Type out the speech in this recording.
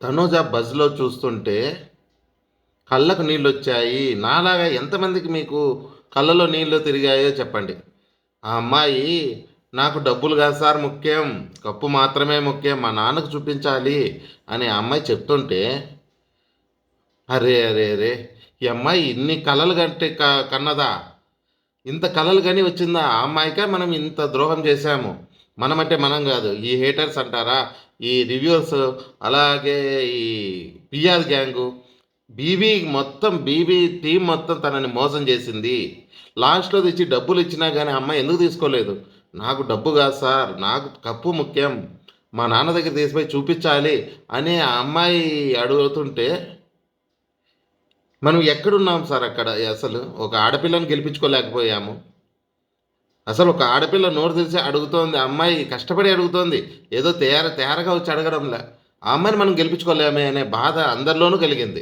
తనూజ బజ్‌లో చూస్తుంటే కళ్ళకు నీళ్ళొచ్చాయి. నాలాగా ఎంతమందికి మీకు కళ్ళలో నీళ్ళు తిరిగాయో చెప్పండి. ఆ అమ్మాయి నాకు డబ్బులు కాదు సార్ ముఖ్యం. కప్పు మాత్రమే ముఖ్యం. మా నాన్నకు చూపించాలి అని ఆ అమ్మాయి చెప్తుంటే, అరే! అరే! అరే! ఈ అమ్మాయి ఇన్ని కలలు కంటే కన్నదా? ఇంత కలలు కని వచ్చిందా? ఆ అమ్మాయికే మనం ఇంత ద్రోహం చేశాము. మనమంటే మనం గాదు. ఈ హేటర్స్ అంటారా? ఈ రివ్యూవర్స్ అలాగే ఈ పిఆర్ గ్యాంగు, బీబీ టీమ్ మొత్తం తనని మోసం చేసింది. లాస్ట్‌లో తెచ్చి డబ్బులిచ్చినా గానీ ఆ అమ్మాయి ఎందుకు తీసుకోలేదు? నాకు డబ్బు గాదు సార్. నాకు కప్పు ముఖ్యం. మా నాన్న దగ్గర తీసుకుపోయి చూపిచ్చాలి అని ఆ అమ్మాయి అడుగుతుంటే, మనం ఎక్కడున్నాం సార్ అక్కడ అసలు? ఒక ఆడపిల్లని గెలిపించుకోలేకపోయాము. అసలు ఒక ఆడపిల్ల నోరు తెరిచి అడుగుతోంది. ఆ అమ్మాయి కష్టపడి అడుగుతోంది. ఏదో తేరగా వచ్చి అడగడంలా. ఆ అమ్మాయిని మనం గెలిపించుకోలేమే అనే బాధ అందరిలోనూ కలిగింది.